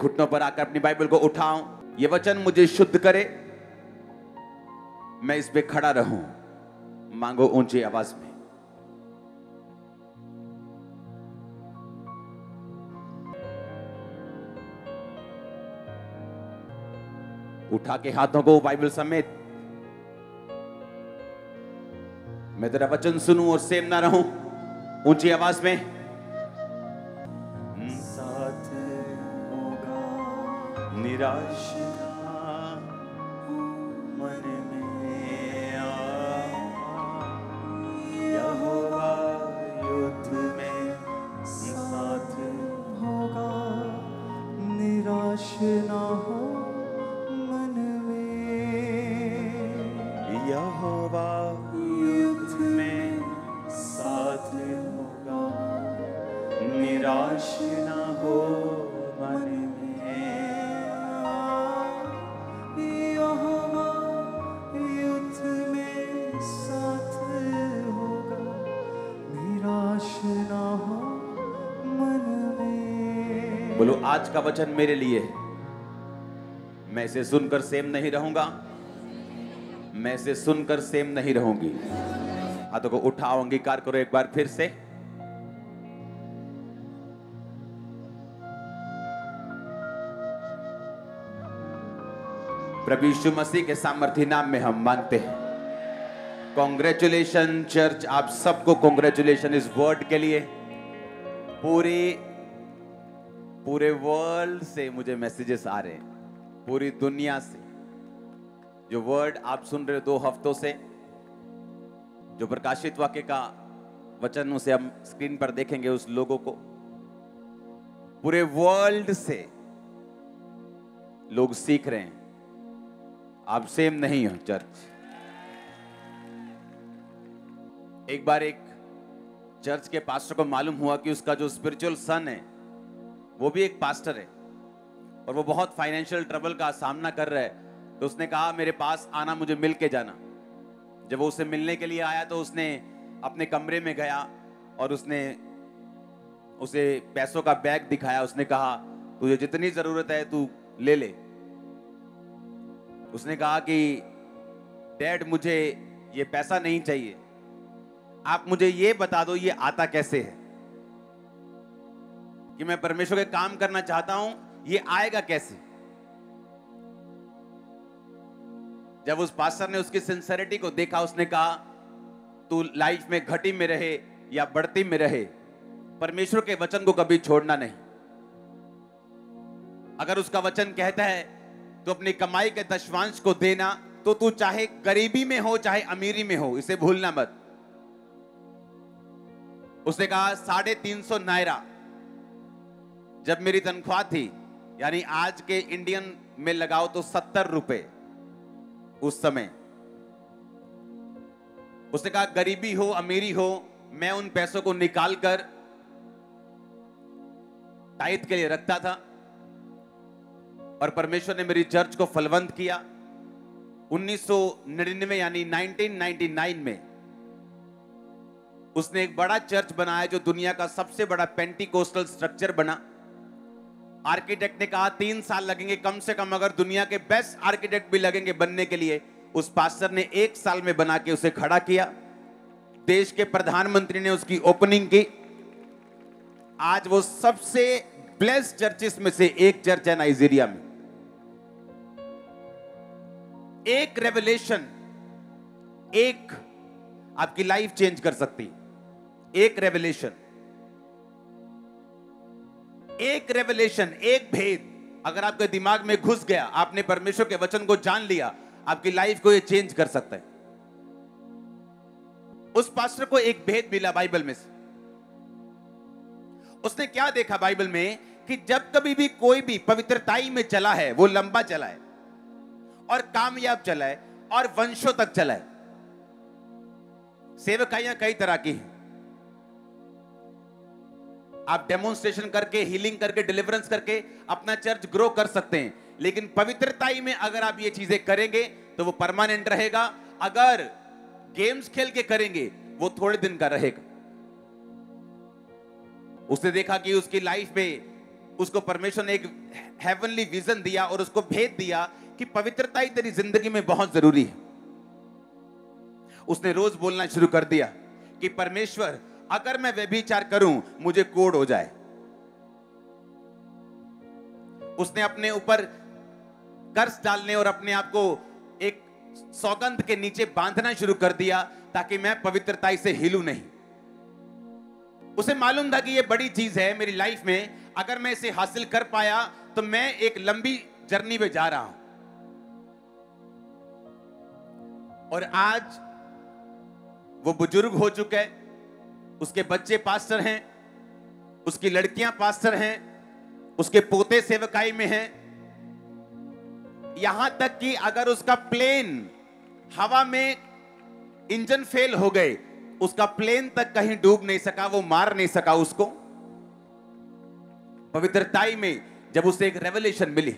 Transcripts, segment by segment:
घुटनों पर आकर अपनी बाइबल को उठाऊं, ये वचन मुझे शुद्ध करे, मैं इस पे खड़ा रहूं। मांगो ऊंची आवाज में। उठा के हाथों को बाइबल समेत, मैं तेरा वचन सुनूं और सेम ना रहूं। ऊंची आवाज में। साथ होगा निराश मन में यहोवा युद्ध में साथ होगा, निराश ना हो मन में। यहोवा युद्ध में साथ होगा, निराश ना हो मन में। यहोवा युद्ध में साथ होगा, निराश ना हो मन में। बोलो, आज का वचन मेरे लिए है। मैं इसे सुनकर सेम नहीं रहूंगा, मैं इसे सुनकर सेम नहीं रहूंगी। हाथों को उठाओ, अंगीकार करो एक बार फिर से। प्रभु यीशु मसीह के सामर्थी नाम में हम मांगते हैं। कॉन्ग्रेचुलेशन चर्च, आप सबको कॉन्ग्रेचुलेशन इस वर्ड के लिए। पूरे वर्ल्ड से मुझे मैसेजेस आ रहे हैं, पूरी दुनिया से। जो वर्ड आप सुन रहे हो 2 हफ्तों से, जो प्रकाशित वाक्य का वचन उसे हम स्क्रीन पर देखेंगे, उस लोगों को पूरे वर्ल्ड से लोग सीख रहे हैं। आप सेम नहीं हो चर्च। एक बार एक चर्च के पास्टर को मालूम हुआ कि उसका जो स्पिरिचुअल सन है वो भी एक पास्टर है और वो बहुत फाइनेंशियल ट्रबल का सामना कर रहा है। तो उसने कहा मेरे पास आना, मुझे मिल के जाना। जब वो उससे मिलने के लिए आया तो उसने अपने कमरे में गया और उसने उसे पैसों का बैग दिखाया। उसने कहा तुझे जितनी जरूरत है तू ले ले। उसने कहा कि डैड मुझे ये पैसा नहीं चाहिए, आप मुझे ये बता दो ये आता कैसे है, कि मैं परमेश्वर के काम करना चाहता हूं, ये आएगा कैसे। जब उस पास्टर ने उसकी सिंसेरिटी को देखा, उसने कहा तू लाइफ में घटी में रहे या बढ़ती में रहे, परमेश्वर के वचन को कभी छोड़ना नहीं। अगर उसका वचन कहता है तो अपनी कमाई के दशवांश को देना, तो तू चाहे गरीबी में हो चाहे अमीरी में हो, इसे भूलना मत। उसने कहा 350 नायरा जब मेरी तनख्वाह थी, यानी आज के इंडियन में लगाओ तो 70 रुपए उस समय। उसने कहा गरीबी हो अमीरी हो, मैं उन पैसों को निकाल कर टाइट के लिए रखता था और परमेश्वर ने मेरी चर्च को फलवंत किया। 1999 यानी 1999 में उसने एक बड़ा चर्च बनाया जो दुनिया का सबसे बड़ा पेंटिकोस्टल स्ट्रक्चर बना। आर्किटेक्ट ने कहा 3 साल लगेंगे कम से कम, अगर दुनिया के बेस्ट आर्किटेक्ट भी लगेंगे बनने के लिए। उस पास्टर ने 1 साल में बना के उसे खड़ा किया। देश के प्रधानमंत्री ने उसकी ओपनिंग की। आज वो सबसे ब्लेस्ड चर्चेस में से एक चर्च है नाइजीरिया में। एक रेवलेशन, एक आपकी लाइफ चेंज कर सकती। एक रेवलेशन, एक भेद अगर आपके दिमाग में घुस गया, आपने परमेश्वर के वचन को जान लिया, आपकी लाइफ को ये चेंज कर सकता है। उस पास्टर को एक भेद मिला बाइबल में से। उसने क्या देखा बाइबल में कि जब कभी भी कोई भी पवित्रताई में चला है, वो लंबा चला है और कामयाब चला है और वंशों तक चला है। सेवकाइयां कई तरह की हैं। आप डेमोन्स्ट्रेशन करके, हीलिंग करके, डिलीवरेंस करके अपना चर्च ग्रो कर सकते हैं, लेकिन पवित्रताई में अगर आप ये चीजें करेंगे तो वो परमानेंट रहेगा। अगर गेम्स खेल के करेंगे वो थोड़े दिन का रहेगा। उसने देखा कि उसकी लाइफ में उसको परमेश्वर ने एक हेवनली विजन दिया और उसको भेद दिया कि पवित्रता ही तेरी जिंदगी में बहुत जरूरी है। उसने रोज बोलना शुरू कर दिया कि परमेश्वर, अगर मैं व्यभिचार करूं मुझे कोढ़ हो जाए। उसने अपने ऊपर कर्ज डालने और अपने आप को एक सौगंध के नीचे बांधना शुरू कर दिया ताकि मैं पवित्रता से हिलूं नहीं। उसे मालूम था कि यह बड़ी चीज है मेरी लाइफ में, अगर मैं इसे हासिल कर पाया तो मैं एक लंबी जर्नी पे जा रहा हूं। और आज वो बुजुर्ग हो चुका है, उसके बच्चे पास्टर हैं, उसकी लड़कियां पास्टर हैं, उसके पोते सेवकाई में हैं। यहां तक कि अगर उसका प्लेन हवा में इंजन फेल हो गए, उसका प्लेन तक कहीं डूब नहीं सका, वो मार नहीं सका उसको। पवित्रताई में जब उसे एक रेवलेशन मिली।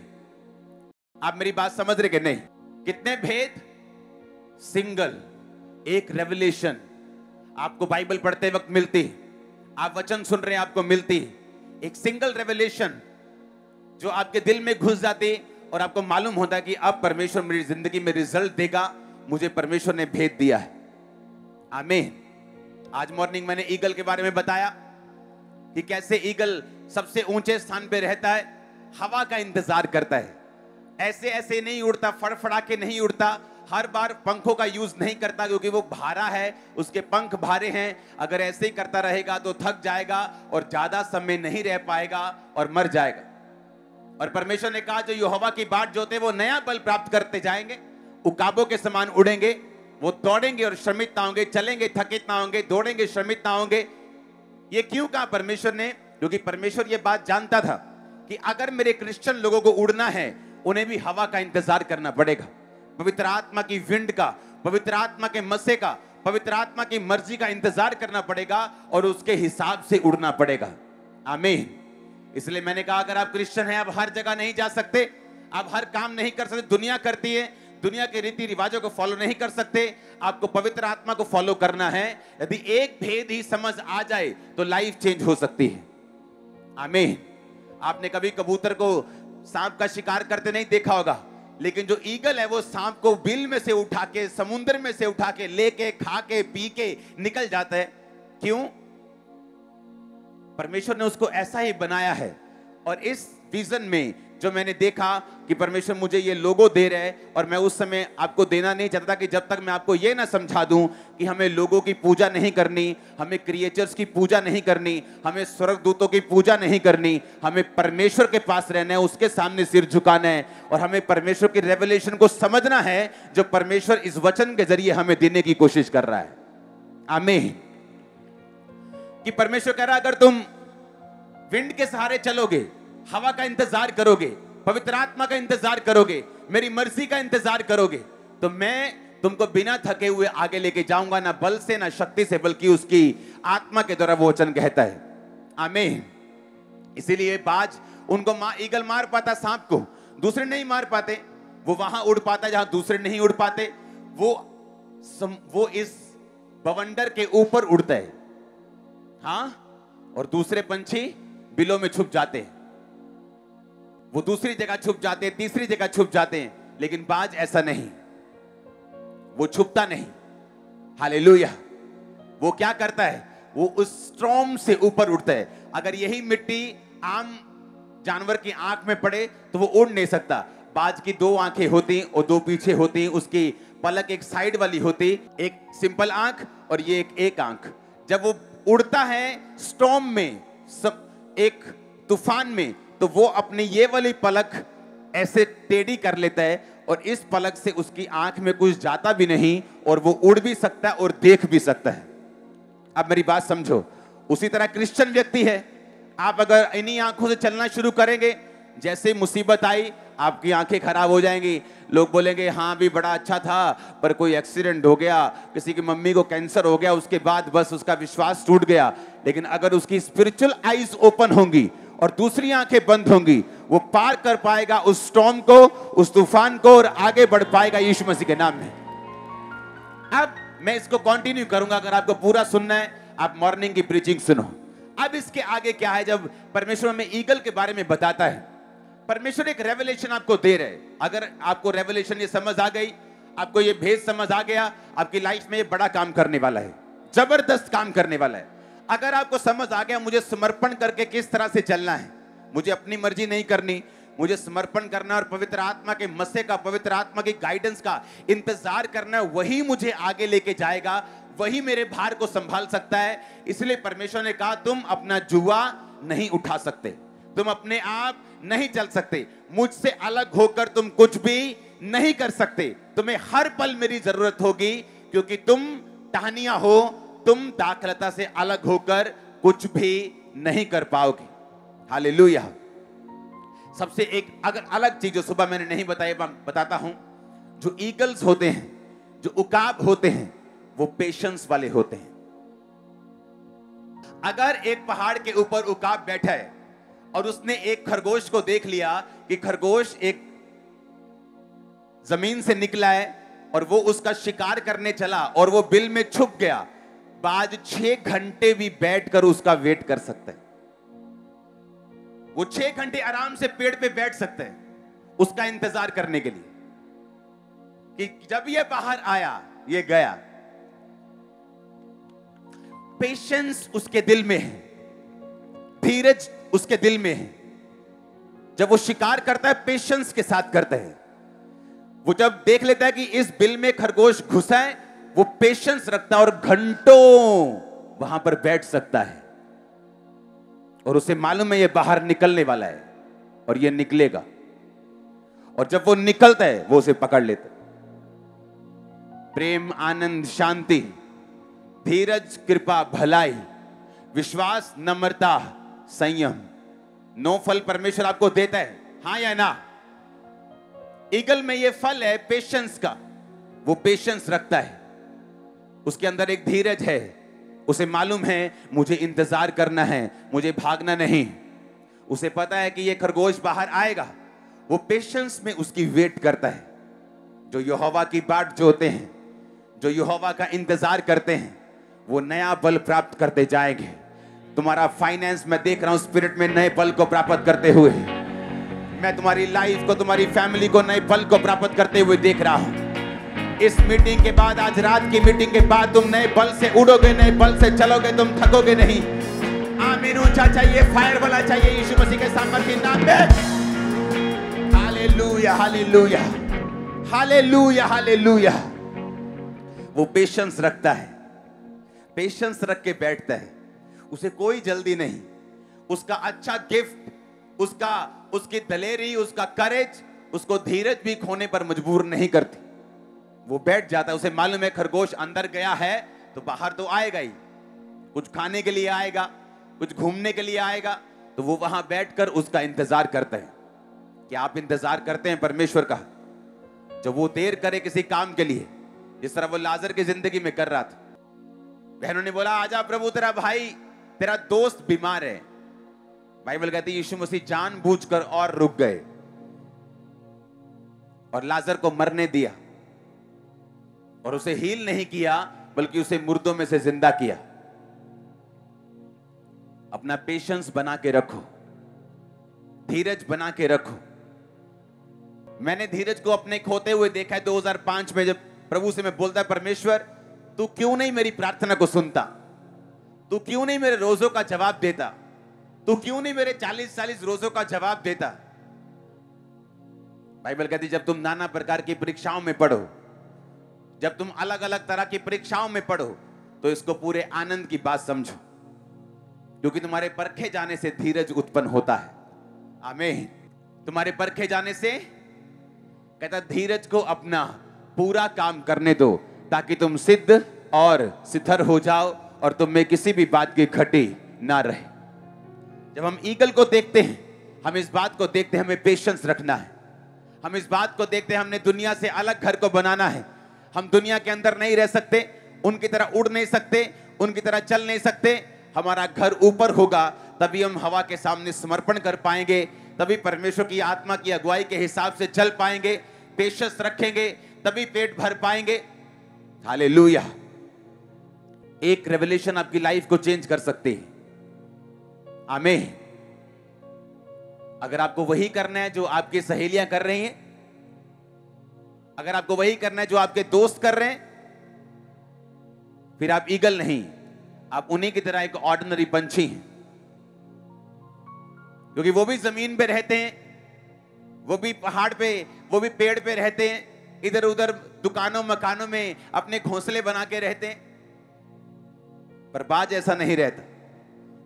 आप मेरी बात समझ रहे कि नहीं? कितने भेद, सिंगल एक रेवलेशन आपको बाइबल पढ़ते वक्त मिलती, आप वचन सुन रहे हैं आपको मिलती, एक सिंगल रेवलेशन जो आपके दिल में घुस जाती और आपको मालूम होता है कि अब परमेश्वर मेरी जिंदगी में रिजल्ट देगा, मुझे परमेश्वर ने भेद दिया है। आमीन। आज मॉर्निंग मैंने ईगल के बारे में बताया कि कैसे ईगल सबसे ऊंचे स्थान पे रहता है, हवा का इंतजार करता है, ऐसे ऐसे नहीं उड़ता, फड़फड़ा के नहीं उड़ता, हर बार पंखों का यूज नहीं करता क्योंकि वो भारा है, उसके पंख भारे हैं। अगर ऐसे ही करता रहेगा तो थक जाएगा और ज्यादा समय नहीं रह पाएगा और मर जाएगा। और परमेश्वर ने कहा, जो यहोवा की बाट जोते वो नया बल प्राप्त करते जाएंगे, उकाबों के समान उड़ेंगे, वो दौड़ेंगे और श्रमित ना होंगे, चलेंगे थकित ना होंगे, दौड़ेंगे श्रमित ना होंगे। ये क्यों कहा परमेश्वर ने? क्योंकि परमेश्वर ये बात जानता था कि अगर मेरे क्रिश्चियन लोगों को उड़ना है, उन्हें भी हवा का इंतजार करना पड़ेगा, पवित्र आत्मा की विंड का, पवित्र आत्मा के मसे का, पवित्र आत्मा की मर्जी का इंतजार करना पड़ेगा और उसके हिसाब से उड़ना पड़ेगा। आमीन। इसलिए मैंने कहा, अगर आप क्रिश्चियन हैं, आप हर जगह नहीं जा सकते, आप हर काम नहीं कर सकते, दुनिया करती है, दुनिया के रीति रिवाजों को फॉलो नहीं कर सकते, आपको पवित्र आत्मा को फॉलो करना है। यदि एक भेद ही समझ आ जाए तो लाइफ चेंज हो सकती है। आमीन। आपने कभी कबूतर को सांप का शिकार करते नहीं देखा होगा, लेकिन जो ईगल है वो सांप को बिल में से उठा के, समुद्र में से उठा के, लेके, खा के, पी के निकल जाता है। क्यों? परमेश्वर ने उसको ऐसा ही बनाया है। और इस विजन में जो मैंने देखा कि परमेश्वर मुझे ये लोगो दे रहे हैं, और मैं उस समय आपको देना नहीं चाहता कि जब तक मैं आपको ये ना समझा दूं कि हमें लोगों की पूजा नहीं करनी, हमें क्रिएचर्स की पूजा नहीं करनी, हमें स्वर्गदूतों की पूजा नहीं करनी, हमें परमेश्वर के पास रहना है, उसके सामने सिर झुकाना है, और हमें परमेश्वर की रेवलेशन को समझना है जो परमेश्वर इस वचन के जरिए हमें देने की कोशिश कर रहा है। आमीन। कि परमेश्वर कह रहा है, अगर तुम विंड के सहारे चलोगे, हवा का इंतजार करोगे, पवित्र आत्मा का इंतजार करोगे, मेरी मर्जी का इंतजार करोगे, तो मैं तुमको बिना थके हुए आगे लेके जाऊंगा, ना बल से ना शक्ति से, बल्कि उसकी आत्मा के द्वारा वो वचन कहता है। आमीन। इसीलिए बाज उनको ईगल मार पाता, सांप को दूसरे नहीं मार पाते, वो वहां उड़ पाता जहां दूसरे नहीं उड़ पाते, वो इस बवंडर के ऊपर उड़ता है। हाँ, और दूसरे पंछी बिलों में छुप जाते हैं, वो दूसरी जगह छुप जाते हैं, तीसरी जगह छुप जाते हैं, लेकिन बाज ऐसा नहीं, वो छुपता नहीं। हालेलुया। वो क्या करता है? वो उस स्टॉर्म से ऊपर उड़ता है। अगर यही मिट्टी आम जानवर की आंख में पड़े तो वो उड़ नहीं सकता। बाज की दो आंखें होती और दो पीछे होती, उसकी पलक एक साइड वाली होती, एक सिंपल आंख और ये एक आंख। जब वो उड़ता है स्टॉर्म में, एक तूफान में, तो वो अपनी ये वाली पलक ऐसे टेढ़ी कर लेता है और इस पलक से उसकी आंख में कुछ जाता भी नहीं और वो उड़ भी सकता है और देख भी सकता है। अब मेरी बात समझो। उसी तरह क्रिश्चियन व्यक्ति है, आप अगर इन्हीं आंखों से चलना शुरू करेंगे, जैसे मुसीबत आई आपकी आंखें खराब हो जाएंगी, लोग बोलेंगे हाँ भी बड़ा अच्छा था, पर कोई एक्सीडेंट हो गया, किसी की मम्मी को कैंसर हो गया, उसके बाद बस उसका विश्वास टूट गया। लेकिन अगर उसकी स्पिरिचुअल आईज ओपन होंगी और दूसरी आंखें बंद होंगी, वो पार कर पाएगा उस स्टॉर्म को, उस तूफान को, और आगे बढ़ पाएगा यीशु मसीह के नाम में। अब मैं इसको कंटिन्यू करूंगा। अगर आपको पूरा सुनना है, आप मॉर्निंग की प्रीचिंग सुनो। अब इसके आगे क्या है? जब परमेश्वर हमें ईगल के बारे में बताता है, परमेश्वर एक रेवलेशन आपको दे रहे हैं। अगर आपको रेवलेशन ये समझ आ गई, आपको ये भेद समझ आ गया, आपकी लाइफ में ये बड़ा काम करने वाला है, जबरदस्त काम करने वाला है। अगर आपको समझ आ गया मुझे समर्पण करके किस तरह से चलना है, मुझे अपनी मर्जी नहीं करनी, मुझे समर्पण करना और पवित्र आत्मा के मस्से का, पवित्र आत्मा की गाइडेंस का इंतजार करना, वही मुझे आगे लेके जाएगा, वही मेरे भार को संभाल सकता है। इसलिए परमेश्वर ने कहा तुम अपना जुआ नहीं उठा सकते, तुम अपने आप नहीं चल सकते, मुझसे अलग होकर तुम कुछ भी नहीं कर सकते, तुम्हें हर पल मेरी जरूरत होगी, क्योंकि तुम टहनियां हो, तुम दाखलता से अलग होकर कुछ भी नहीं कर पाओगे। हालेलुया। सबसे एक अगर अलग चीज जो सुबह मैंने नहीं बताई, बताता हूं, जो ईगल्स होते हैं, जो उकाब होते हैं, वो पेशेंस वाले होते हैं। अगर एक पहाड़ के ऊपर उकाब बैठा है और उसने एक खरगोश को देख लिया कि खरगोश एक जमीन से निकला है और वो उसका शिकार करने चला और वो बिल में छुप गया, बाद 6 घंटे भी बैठकर उसका वेट कर सकते हैं। वो 6 घंटे आराम से पेड़ पे बैठ सकते हैं उसका इंतजार करने के लिए कि जब ये बाहर आया, ये गया। पेशेंस उसके दिल में है, धीरज उसके दिल में है। जब वो शिकार करता है पेशेंस के साथ करता है। वो जब देख लेता है कि इस बिल में खरगोश घुसा है, वो पेशेंस रखता है और घंटों वहां पर बैठ सकता है और उसे मालूम है ये बाहर निकलने वाला है और ये निकलेगा, और जब वो निकलता है वो उसे पकड़ लेता है। प्रेम, आनंद, शांति, धीरज, कृपा, भलाई, विश्वास, नम्रता, संयम, 9 फल परमेश्वर आपको देता है, हां या ना? ईगल में ये फल है पेशेंस का। वो पेशेंस रखता है, उसके अंदर एक धीरज है, उसे मालूम है मुझे इंतजार करना है, मुझे भागना नहीं। उसे पता है कि ये खरगोश बाहर आएगा, वो पेशेंस में उसकी वेट करता है। जो यहोवा की बाट जोते हैं, जो यहोवा का इंतजार करते हैं, वो नया बल प्राप्त करते जाएंगे। तुम्हारा फाइनेंस मैं देख रहा हूं स्पिरिट में नए बल को प्राप्त करते हुए, मैं तुम्हारी लाइफ को, तुम्हारी फैमिली को नए बल को प्राप्त करते हुए देख रहा हूं। इस मीटिंग के बाद, आज रात की मीटिंग के बाद तुम नए बल से उड़ोगे, नए बल से चलोगे, तुम थकोगे नहीं। आमीन। ऊंचा चाहिए, फायर वाला चाहिए, यीशु मसीह के सामर्थ्य के नाम में। Hallelujah, hallelujah, hallelujah, hallelujah. वो पेशेंस रखता है, पेशेंस रख के बैठता है, उसे कोई जल्दी नहीं। उसका अच्छा गिफ्ट, उसकी दलेरी, उसका करेज उसको धीरज भी खोने पर मजबूर नहीं करती। वो बैठ जाता है, उसे मालूम है खरगोश अंदर गया है तो बाहर तो आएगा ही, कुछ खाने के लिए आएगा, कुछ घूमने के लिए आएगा, तो वो वहां बैठकर उसका इंतजार करते हैं। क्या आप इंतजार करते हैं परमेश्वर का? जब वो देर करे किसी काम के लिए, जिस तरह वो लाजर की जिंदगी में कर रहा था। बहनों ने बोला आजा प्रभु, तेरा भाई, तेरा दोस्त बीमार है। बाइबल कहती है यीशु मसीह जानबूझकर और रुक गए और लाजर को मरने दिया, और उसे हील नहीं किया बल्कि उसे मुर्दों में से जिंदा किया। अपना पेशेंस बना के रखो, धीरज बना के रखो। मैंने धीरज को अपने खोते हुए देखा है 2005 में, जब प्रभु से मैं बोलता, परमेश्वर तू क्यों नहीं मेरी प्रार्थना को सुनता, तू क्यों नहीं मेरे रोजों का जवाब देता, तू क्यों नहीं मेरे 40-40 रोजों का जवाब देता। बाइबल कहती जब तुम नाना प्रकार की परीक्षाओं में पढ़ो, जब तुम अलग अलग तरह की परीक्षाओं में पढ़ो, तो इसको पूरे आनंद की बात समझो, क्योंकि तुम्हारे परखे जाने से धीरज उत्पन्न होता है। आमीन। तुम्हारे परखे जाने से, कहता धीरज को अपना पूरा काम करने दो, ताकि तुम सिद्ध और सिथर हो जाओ और तुम में किसी भी बात की घटी ना रहे। जब हम ईगल को देखते हैं, हम इस बात को देखते हैं हमें पेशेंस रखना है। हम इस बात को देखते हैं हमने दुनिया से अलग घर को बनाना है। हम दुनिया के अंदर नहीं रह सकते, उनकी तरह उड़ नहीं सकते, उनकी तरह चल नहीं सकते। हमारा घर ऊपर होगा, तभी हम हवा के सामने समर्पण कर पाएंगे, तभी परमेश्वर की आत्मा की अगुवाई के हिसाब से चल पाएंगे। पेशेंस रखेंगे तभी पेट भर पाएंगे। हालेलुया। एक रेवलेशन आपकी लाइफ को चेंज कर सकती है। आमीन। अगर आपको वही करना है जो आपकी सहेलियां कर रही हैं, अगर आपको वही करना है जो आपके दोस्त कर रहे हैं, फिर आप ईगल नहीं, आप उन्हीं की तरह एक ऑर्डिनरी पंछी हैं, क्योंकि वो भी जमीन पे रहते हैं, वो भी पहाड़ पे, वो भी पेड़ पे रहते हैं, इधर उधर दुकानों मकानों में अपने घोंसले बना के रहते हैं। पर बाज ऐसा नहीं रहता,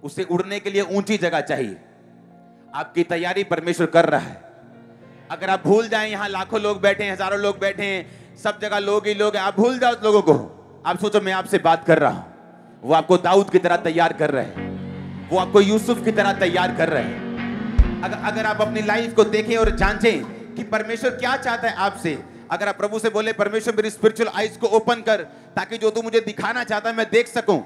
उसे उड़ने के लिए ऊंची जगह चाहिए। आपकी तैयारी परमेश्वर कर रहा है। अगर आप भूल जाएं, यहां लाखों लोग बैठे हैं, हजारों लोग बैठे हैं, सब जगह लोग ही लोग हैं, आप भूल जाओ उस लोगों को। आप सोचो मैं आपसे बात कर रहा हूं। वो आपको दाऊद की तरह तैयार कर रहे हैं, वो आपको यूसुफ की तरह तैयार कर रहे हैं। अगर आप अपनी लाइफ को देखें और जांचें कि परमेश्वर क्या चाहता है आपसे, अगर आप प्रभु से बोले परमेश्वर मेरी स्पिरिचुअल आइज को ओपन कर, ताकि जो तू मुझे दिखाना चाहता है मैं देख सकूं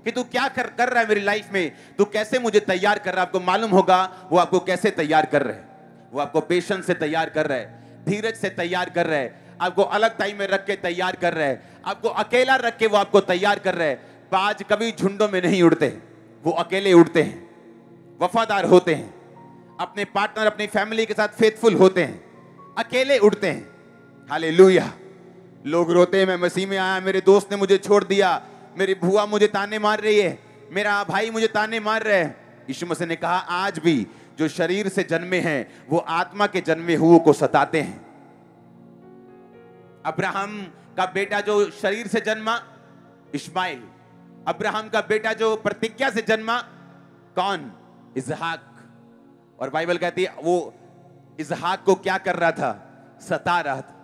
कि तू क्या कर रहा है मेरी लाइफ में, तू कैसे मुझे तैयार कर रहा है। आपको मालूम होगा वो आपको कैसे तैयार कर रहे हैं। वो आपको पेशेंस से तैयार कर रहा है, धीरज से तैयार कर रहा है, आपको अलग टाइम में रख के तैयार कर रहा है, आपको अकेला रख के वो आपको तैयार कर रहा है। बाज कभी झुंडों में नहीं उड़ते, वो अकेले उड़ते हैं, वफादार होते हैं, अपने पार्टनर अपनी फैमिली के साथ फेथफुल होते हैं, अकेले उड़ते हैं। हालेलुया। लोग रोते हैं मैं मसीह में आया, मेरे दोस्त ने मुझे छोड़ दिया, मेरी बुआ मुझे ताने मार रही है, मेरा भाई मुझे ताने मार रहे हैं। यीशु मसीह ने कहा आज भी जो शरीर से जन्मे हैं वो आत्मा के जन्मे हुओं को सताते हैं। अब्राहम का बेटा जो शरीर से जन्मा, इस्माइल। अब्राहम का बेटा जो प्रतिज्ञा से जन्मा, कौन? इसहाक। और बाइबल कहती है वो इसहाक को क्या कर रहा था? सता रहा था।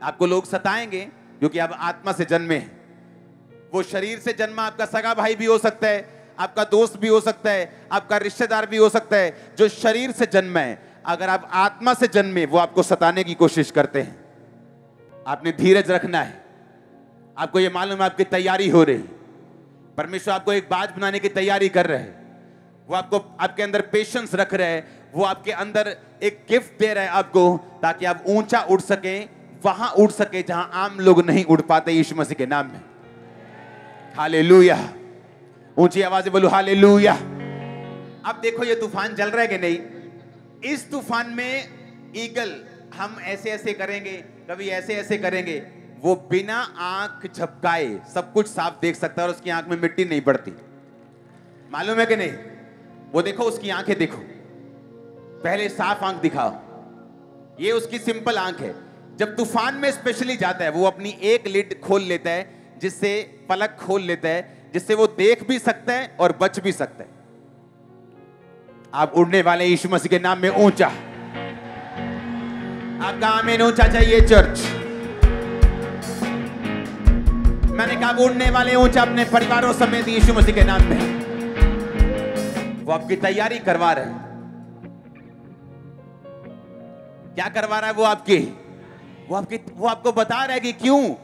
आपको लोग सताएंगे क्योंकि आप आत्मा से जन्मे हैं। वो शरीर से जन्मा आपका सगा भाई भी हो सकता है, आपका दोस्त भी हो सकता है, आपका रिश्तेदार भी हो सकता है। जो शरीर से जन्मा है, अगर आप आत्मा से जन्मे, वो आपको सताने की कोशिश करते हैं। आपने धीरज रखना है। आपको ये मालूम है आपकी तैयारी हो रही, परमेश्वर आपको एक बाज बनाने की तैयारी कर रहे हैं। वो आपको आपके अंदर पेशेंस रख रहे हैं, वो आपके अंदर एक गिफ्ट दे रहा है आपको, ताकि आप ऊंचा उड़ सके, वहां उड़ सके जहां आम लोग नहीं उड़ पाते। यीशु मसीह के नाम में हालेलुया। ऊंची आवाज से बोलो हालेलुया। अब देखो ये तूफान चल रहा है कि नहीं? इस तूफान में ईगल हम ऐसे ऐसे करेंगे, कभी ऐसे ऐसे करेंगे, वो बिना आंख झपकाए सब कुछ साफ देख सकता है और उसकी आंख में मिट्टी नहीं पड़ती। मालूम है कि नहीं? वो देखो उसकी आंखें देखो, पहले साफ आंख दिखाओ। ये उसकी सिंपल आंख है। जब तूफान में स्पेशली जाता है, वो अपनी एक लिड खोल लेता है, जिससे पलक खोल लेता है, जिससे वो देख भी सकता है और बच भी सकता है। आप उड़ने वाले यीशु मसीह के नाम में ऊंचा। आपका आमीन ऊंचा चाहिए चर्च। मैंने कहा उड़ने वाले ऊंचा अपने परिवारों समेत यीशु मसीह के नाम में। वो आपकी तैयारी करवा रहे हैं। क्या करवा रहा है वो आपकी? वो आपको बता रहा है कि क्यों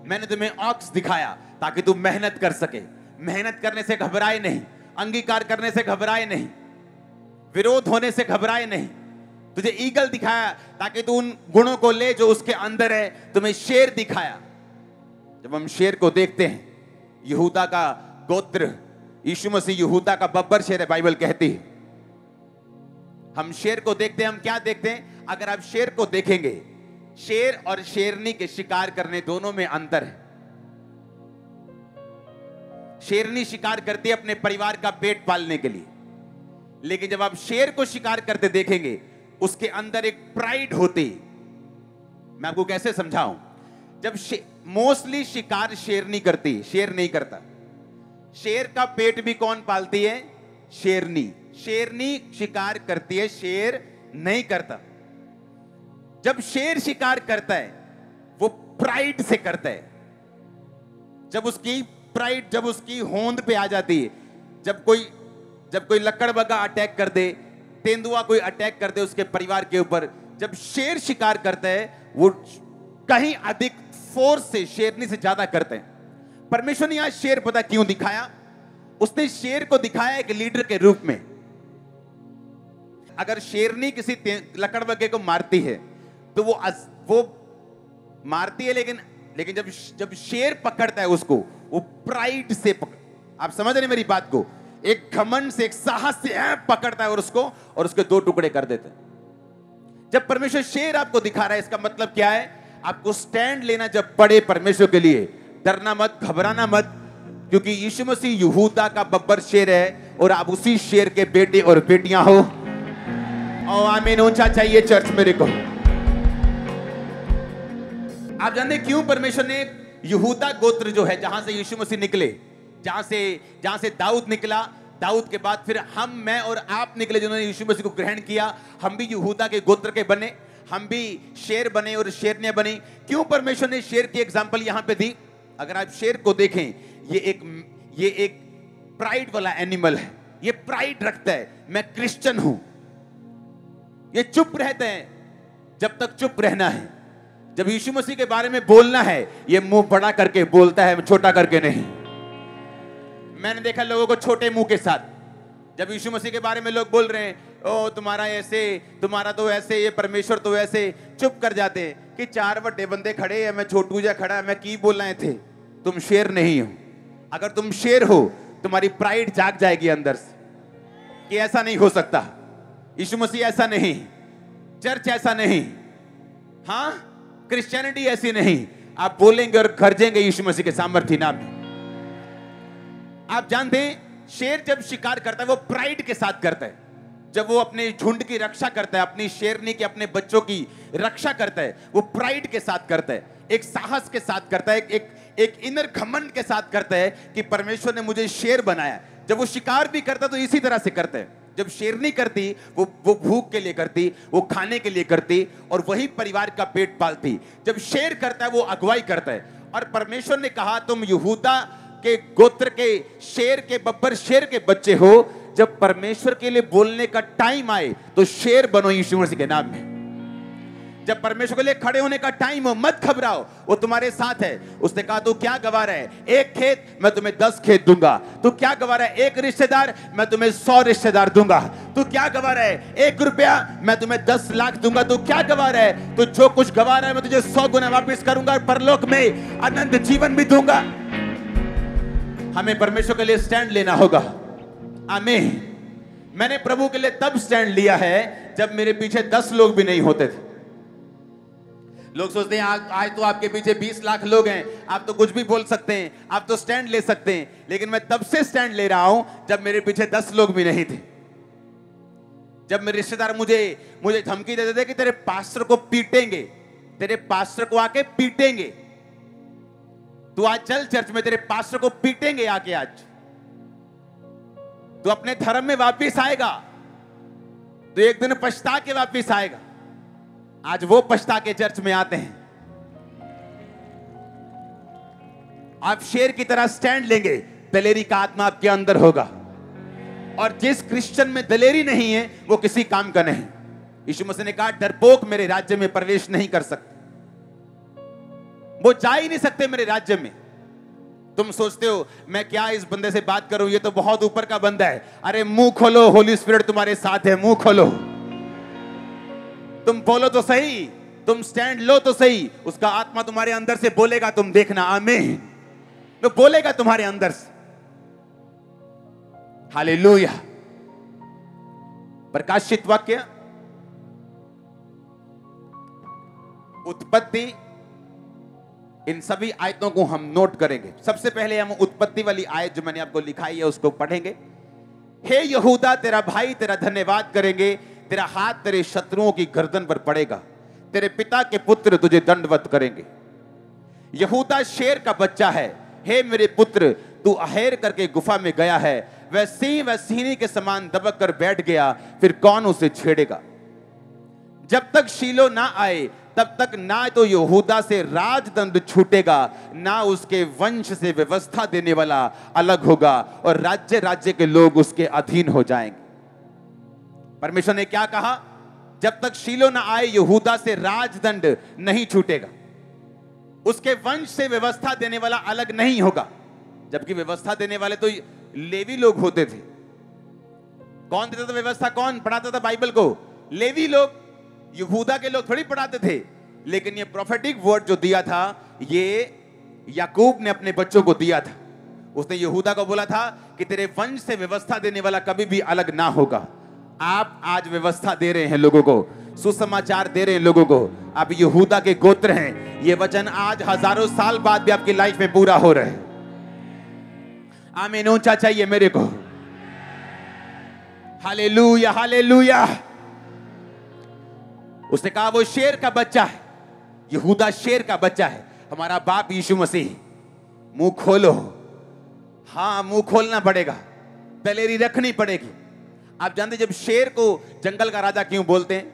मैंने तुम्हें ऑक्स दिखाया, ताकि तुम मेहनत कर सके। मेहनत करने से घबराए नहीं, अंगीकार करने से घबराए नहीं, विरोध होने से घबराए नहीं। तुझे ईगल दिखाया ताकि तू उन गुणों को ले जो उसके अंदर है। तुम्हें शेर दिखाया। जब हम शेर को देखते हैं, यहूदा का गोत्र, यीशु मसीह यहूदा का बब्बर शेर है, बाइबल कहती है। हम शेर को देखते हैं, हम क्या देखते हैं? अगर आप शेर को देखेंगे, शेर और शेरनी के शिकार करने दोनों में अंतर है। शेरनी शिकार करती है अपने परिवार का पेट पालने के लिए, लेकिन जब आप शेर को शिकार करते देखेंगे, उसके अंदर एक प्राइड होती है। मैं आपको कैसे समझाऊं? जब मोस्टली शिकार शेरनी करती है, शेर नहीं करता। शेर का पेट भी कौन पालती है? शेरनी। शेरनी शिकार करती है, शेर नहीं करता। जब शेर शिकार करता है, वो प्राइड से करता है। जब उसकी प्राइड, जब उसकी होंद पे आ जाती है, जब कोई लकड़बग्गा अटैक कर दे, तेंदुआ कोई अटैक कर दे उसके परिवार के ऊपर, जब शेर शिकार करता है, वो कहीं अधिक फोर्स से, शेरनी से ज्यादा करते हैं। परमेश्वर ने यहां शेर पता क्यों दिखाया? उसने शेर को दिखाया एक लीडर के रूप में। अगर शेरनी किसी लकड़बग्गे को मारती है तो वो मारती है, लेकिन जब शेर पकड़ता है उसको, वो प्राइड से आप समझ रहे मेरी बात को? एक घमंड से, एक साहस से पकड़ता है और उसके दो टुकड़े कर देते हैं। जब परमेश्वर शेर आपको दिखा रहा है, इसका मतलब क्या है? आपको स्टैंड लेना जब पड़े परमेश्वर के लिए, डरना मत, घबराना मत, क्योंकि यीशु मसीह यहूदा का बब्बर शेर है और आप उसी शेर के बेटे और बेटियां हो। और आमीन ऊंचा चाहिए चर्च मेरे को। आप जानते हैं क्यों परमेश्वर ने यहूदा गोत्र जो है, जहां से यीशु मसीह निकले, जहां से दाऊद निकला, दाऊद के बाद फिर हम, मैं और आप निकले जिन्होंने यीशु मसीह को ग्रहण किया, हम भी यहूदा के गोत्र के बने, हम भी शेर बने और शेरनियां बनी। क्यों परमेश्वर ने शेर की एग्जांपल यहां पे दी? अगर आप शेर को देखें, ये एक प्राइड वाला एनिमल है, ये प्राइड रखता है, मैं क्रिश्चियन हूं। ये चुप रहते हैं जब तक चुप रहना है। जब यीशु मसीह के बारे में बोलना है, ये मुंह बड़ा करके बोलता है, छोटा करके नहीं। मैंने देखा लोगों को छोटे मुंह के साथ, जब यीशु मसीह के बारे में लोग बोल रहे हैं, ओ तुम्हारा ऐसे, तुम्हारा तो ऐसे, ये परमेश्वर तो ऐसे, चुप कर जाते हैं कि चार बड़े बंदे खड़े हैं, मैं छोटू जा खड़ा, मैं की बोलना थे। तुम शेर नहीं हो। अगर तुम शेर हो, तुम्हारी प्राइड जाग जाएगी अंदर से कि ऐसा नहीं हो सकता, यीशु मसीह ऐसा नहीं, चर्च ऐसा नहीं, हाँ क्रिश्चियनिटी ऐसी नहीं। आप बोलेंगे और गरजेंगे यीशु मसीह के सामर्थ्य नाम में। आप जानते हैं शेर जब शिकार करता है वो प्राइड के साथ करता है। जब वो अपने झुंड की रक्षा करता है, अपनी शेरनी के, अपने बच्चों की रक्षा करता है, वो प्राइड के साथ करता है, एक साहस के साथ करता है, एक इनर घमंड के साथ करता है कि परमेश्वर ने मुझे शेर बनाया। जब वो शिकार भी करता तो इसी तरह से करता है। जब शेरनी करती वो भूख के लिए करती, वो खाने के लिए करती और वही परिवार का पेट पालती। जब शेर करता है वो अगुवाई करता है। और परमेश्वर ने कहा तुम यहूदा के गोत्र के शेर के बब्बर शेर के बच्चे हो। जब परमेश्वर के लिए बोलने का टाइम आए तो शेर बनो यीशु मसीह के नाम में। जब परमेश्वर के लिए खड़े होने का टाइम हो, मत घबराओ, वो तुम्हारे साथ है। उसने कहा तू क्या गवा रहा है? एक खेत, मैं तुम्हें 10 खेत दूंगा। तू क्या गवा रहा है? एक रिश्तेदार, मैं तुम्हें 100 रिश्तेदार दूंगा। तू क्या गवा रहा है? 1 रुपया, मैं तुम्हें 10 लाख दूंगा। तू क्या गवा रहा है? तू जो कुछ गवा रहा है मैं तुझे 100 गुना वापिस करूंगा और परलोक में अनंत जीवन भी दूंगा। हमें परमेश्वर के लिए स्टैंड लेना होगा। आमीन। मैंने प्रभु के लिए तब स्टैंड लिया है जब मेरे पीछे 10 लोग भी नहीं होते थे। लोग सोचते हैं आज तो आपके पीछे 20 लाख लोग हैं, आप तो कुछ भी बोल सकते हैं, आप तो स्टैंड ले सकते हैं। लेकिन मैं तब से स्टैंड ले रहा हूं जब मेरे पीछे 10 लोग भी नहीं थे। जब मेरे रिश्तेदार मुझे धमकी देते थे कि तेरे पास्टर को पीटेंगे, तेरे पास्टर को आके पीटेंगे, तू आज चल चर्च में, तेरे पास्टर को पीटेंगे आके, आज तू अपने धर्म में वापिस आएगा, तो एक दिन पछता के वापिस आएगा। आज वो पछता के चर्च में आते हैं। आप शेर की तरह स्टैंड लेंगे, दलेरी का आत्मा आपके अंदर होगा। और जिस क्रिश्चियन में दलेरी नहीं है वो किसी काम का नहीं। यीशु मसीह ने कहा डरपोक मेरे राज्य में प्रवेश नहीं कर सकते, वो जा ही नहीं सकते मेरे राज्य में। तुम सोचते हो मैं क्या इस बंदे से बात करूं, ये तो बहुत ऊपर का बंदा है। अरे मुंह खोलो, होली स्पिरिट तुम्हारे साथ है, मुंह खोलो, तुम बोलो तो सही, तुम स्टैंड लो तो सही। उसका आत्मा तुम्हारे अंदर से बोलेगा, तुम देखना। आमीन। तो बोलेगा तुम्हारे अंदर से। हालेलुया। प्रकाशित वाक्य उत्पत्ति, इन सभी आयतों को हम नोट करेंगे। सबसे पहले हम उत्पत्ति वाली आयत जो मैंने आपको लिखाई है उसको पढ़ेंगे। हे यहूदा, तेरा भाई तेरा धन्यवाद करेंगे, तेरा हाथ तेरे शत्रुओं की गर्दन पर पड़ेगा, तेरे पिता के पुत्र तुझे दंडवत करेंगे। यहूदा शेर का बच्चा है। हे मेरे पुत्र, तू अहेर करके गुफा में गया है, वह सिंह व सिंही के समान दबक कर बैठ गया, फिर कौन उसे छेड़ेगा? जब तक शीलो ना आए तब तक ना तो यहूदा से राजदंड छूटेगा, ना उसके वंश से व्यवस्था देने वाला अलग होगा, और राज्य राज्य के लोग उसके अधीन हो जाएंगे। परमेश्वर ने क्या कहा? जब तक शीलो ना आए यहूदा से राजदंड नहीं छूटेगा, उसके वंश से व्यवस्था देने वाला अलग नहीं होगा। जबकि व्यवस्था देने वाले तो लेवी लोग होते थे। कौन देता था व्यवस्था? कौन पढ़ाता था बाइबल को? लेवी लोग। यहूदा के लोग थोड़ी पढ़ाते थे। लेकिन ये प्रोफेटिक वर्ड जो दिया था, ये याकूब ने अपने बच्चों को दिया था। उसने यहूदा को बोला था कि तेरे वंश से व्यवस्था देने वाला कभी भी अलग ना होगा। आप आज व्यवस्था दे रहे हैं लोगों को, सुसमाचार दे रहे हैं लोगों को। आप यहूदा के गोत्र हैं। ये वचन आज हजारों साल बाद भी आपकी लाइफ में पूरा हो रहा है। आमीन ऊंचा चाहिए मेरे को। Hallelujah hallelujah. उसने कहा वो शेर का बच्चा है, यहूदा शेर का बच्चा है। हमारा बाप यीशु मसीह, मुंह खोलो। हाँ, मुंह खोलना पड़ेगा, दलेरी रखनी पड़ेगी। आप जानते जब शेर को जंगल का राजा क्यों बोलते हैं?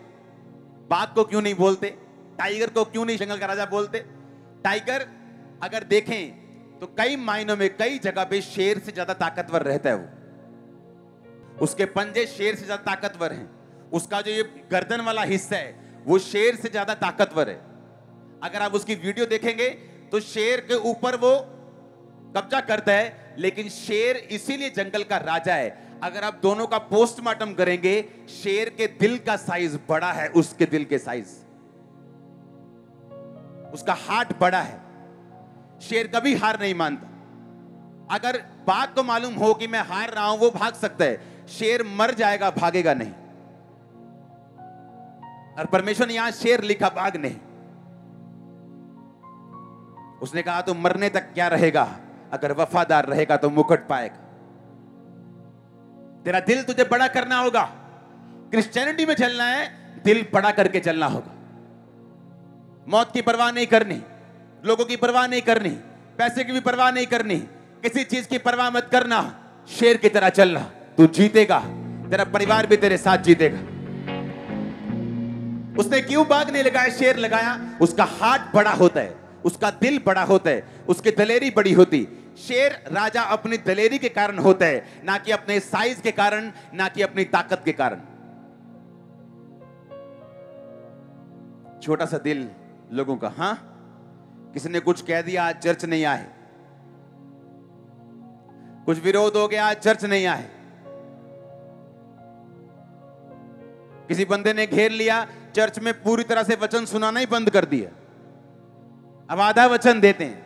बाघ को क्यों नहीं बोलते? टाइगर को क्यों नहीं जंगल का राजा बोलते? टाइगर अगर देखें तो कई मायनों में कई जगह पे शेर से ज्यादा ताकतवर रहता है। वो, उसके पंजे शेर से ज्यादा ताकतवर हैं। उसका जो ये गर्दन वाला हिस्सा है वो शेर से ज्यादा ताकतवर है। अगर आप उसकी वीडियो देखेंगे तो शेर के ऊपर वो कब्जा करता है, लेकिन शेर इसीलिए जंगल का राजा है। अगर आप दोनों का पोस्टमार्टम करेंगे, शेर के दिल का साइज बड़ा है उसके दिल के साइज, उसका हार्ट बड़ा है। शेर कभी हार नहीं मानता। अगर बाघ को मालूम हो कि मैं हार रहा हूं, वो भाग सकता है। शेर मर जाएगा, भागेगा नहीं। और परमेश्वर ने यहां शेर लिखा, बाघ नहीं। उसने कहा तो मरने तक क्या रहेगा, अगर वफादार रहेगा तो मुकुट पाएगा। तेरा दिल तुझे बड़ा करना होगा। क्रिश्चियनिटी में चलना है, दिल बड़ा करके चलना होगा। मौत की परवाह नहीं करनी, लोगों की परवाह नहीं करनी, पैसे की भी परवाह नहीं करनी, किसी चीज की परवाह मत करना। शेर की तरह चलना, तू जीतेगा, तेरा परिवार भी तेरे साथ जीतेगा। उसने क्यों बाघ नहीं लगाया, शेर लगाया? उसका हार्ट बड़ा होता है, उसका दिल बड़ा होता है, उसकी दलेरी बड़ी होती। शेर राजा अपनी दलेरी के कारण होता है, ना कि अपने साइज के कारण, ना कि अपनी ताकत के कारण। छोटा सा दिल लोगों का। हां, किसी ने कुछ कह दिया, आज चर्च नहीं आए। कुछ विरोध हो गया, आज चर्च नहीं आए। किसी बंदे ने घेर लिया, चर्च में पूरी तरह से वचन सुनाना ही बंद कर दिया। अब आधा वचन देते हैं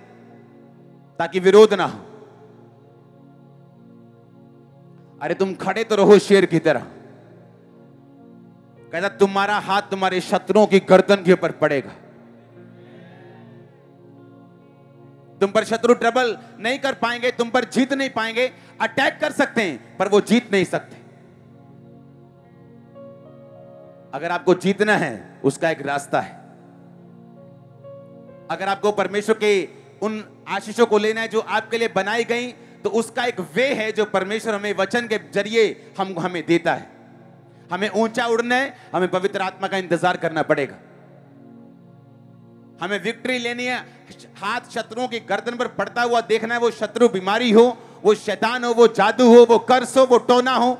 ताकि विरोध ना हो। अरे तुम खड़े तो रहो शेर की तरह। कहता तुम्हारा हाथ तुम्हारे शत्रुओं की गर्दन के ऊपर पड़ेगा। तुम पर शत्रु ट्रबल नहीं कर पाएंगे, तुम पर जीत नहीं पाएंगे। अटैक कर सकते हैं पर वो जीत नहीं सकते। अगर आपको जीतना है, उसका एक रास्ता है। अगर आपको परमेश्वर के उन आशीषों को लेना है जो आपके लिए बनाई गई, तो उसका एक वे है जो परमेश्वर हमें वचन के जरिए हमें देता है। हमें ऊंचा उड़ना है, हमें पवित्र आत्मा का इंतजार करना पड़ेगा। हमें विक्ट्री लेनी है। हाथ शत्रुओं की गर्दन पर पड़ता हुआ देखना है। वो शत्रु बीमारी हो, वो शैतान हो, वो जादू हो, वो कर्स हो, वो टोना हो,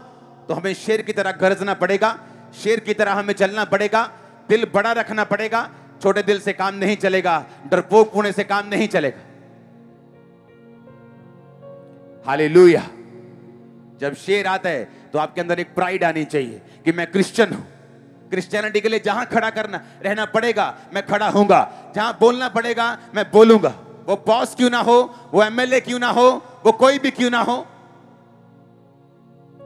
तो हमें शेर की तरह गरजना पड़ेगा। शेर की तरह हमें चलना पड़ेगा। दिल बड़ा रखना पड़ेगा। छोटे दिल से काम नहीं चलेगा, डरपोक पुणे से काम नहीं चलेगा। हालेलुया। जब शेर आता है तो आपके अंदर एक प्राइड आनी चाहिए कि मैं क्रिश्चियन हूं। क्रिश्चियनिटी के लिए जहां खड़ा करना रहना पड़ेगा, मैं खड़ा होऊंगा। जहां बोलना पड़ेगा, मैं बोलूंगा। वो बॉस क्यों ना हो, वो एमएलए क्यों ना हो, वो कोई भी क्यों ना हो।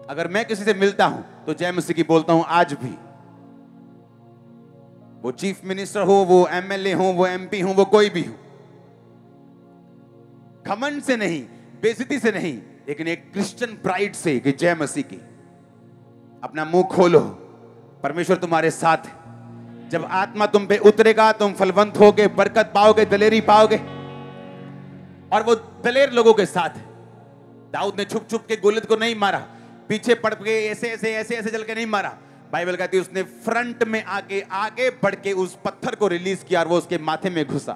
अगर मैं किसी से मिलता हूं तो जय मसीह की बोलता हूं आज भी। वो चीफ मिनिस्टर हो, वो एमएलए हो, वो एमपी हो, वो कोई भी हो। घमंड से नहीं, बेइज्जती से नहीं, लेकिन एक क्रिश्चियन प्राइड से कि जय मसीह की। अपना मुंह खोलो, परमेश्वर तुम्हारे साथ है। जब आत्मा तुम पे उतरेगा, तुम फलवंत होगे, बरकत पाओगे, दलेरी पाओगे। और वो दलेर लोगों के साथ है। दाऊद ने छुप छुप के गोलियत को नहीं मारा, पीछे पड़ के ऐसे ऐसे ऐसे ऐसे चल के नहीं मारा। बाइबल कहती है उसने फ्रंट में आगे बढ़ के उस पत्थर को रिलीज किया और वो उसके माथे में घुसा।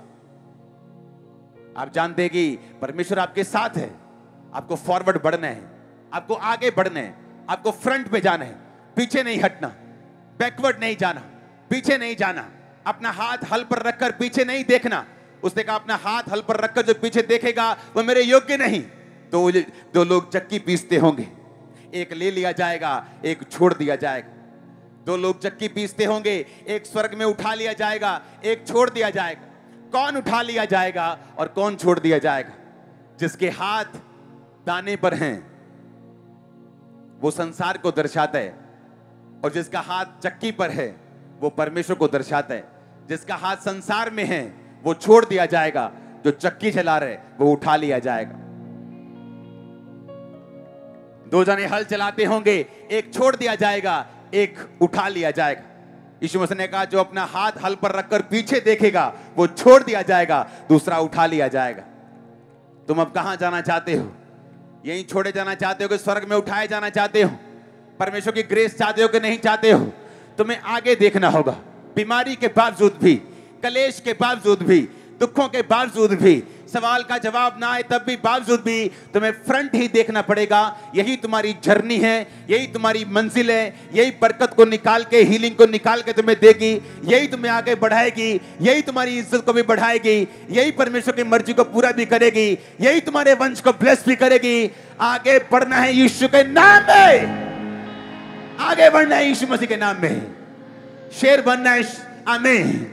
आप जानते हैं कि परमेश्वर आपके साथ है। आपको फॉरवर्ड बढ़ना है, आपको आगे बढ़ना है, आपको फ्रंट पे जाना है, पीछे नहीं हटना, बैकवर्ड नहीं जाना, पीछे नहीं जाना। अपना हाथ हल पर रखकर पीछे नहीं देखना। उसने कहा अपना हाथ हल पर रखकर जो पीछे देखेगा वो मेरे योग्य नहीं। तो दो लोग चक्की पीसते होंगे, एक ले लिया जाएगा, एक छोड़ दिया जाएगा। दो लोग चक्की पीसते होंगे, एक स्वर्ग में उठा लिया जाएगा, एक छोड़ दिया जाएगा। कौन उठा लिया जाएगा और कौन छोड़ दिया जाएगा? जिसके हाथ दाने पर हैं वो संसार को दर्शाता है, और जिसका हाथ चक्की पर है वो परमेश्वर को दर्शाता है। जिसका हाथ संसार में है वो छोड़ दिया जाएगा, जो चक्की चला रहे वो उठा लिया जाएगा। दो जने हल चलाते होंगे, एक छोड़ दिया जाएगा, एक उठा लिया जाएगा। यीशु मसीह ने कहा जो अपना हाथ हल पर रखकर पीछे देखेगा वो छोड़ दिया जाएगा, दूसरा उठा लिया जाएगा। तुम अब कहां जाना चाहते हो? यहीं छोड़े जाना चाहते हो कि स्वर्ग में उठाए जाना चाहते हो? परमेश्वर की ग्रेस चाहते हो कि नहीं चाहते हो? तुम्हें आगे देखना होगा। बीमारी के बावजूद भी, कलेश के बावजूद भी, दुखों के बावजूद भी, सवाल का जवाब ना आए तब भी बावजूद भी तुम्हें फ्रंट ही देखना पड़ेगा। यही तुम्हारी जर्नी है, यही तुम्हारी मंजिल है, यही बरकत को निकाल के, हीलिंग को निकाल के तुम्हें देगी, यही तुम्हें आगे बढ़ाएगी, यही तुम्हारी इज्जत को भी बढ़ाएगी, यही परमेश्वर की मर्जी को पूरा भी करेगी, यही तुम्हारे वंश को ब्लेस भी करेगी। आगे बढ़ना है यीशु के नाम में, आगे बढ़ना है यीशु मसीह के नाम में। शेर बनना है, आमीन।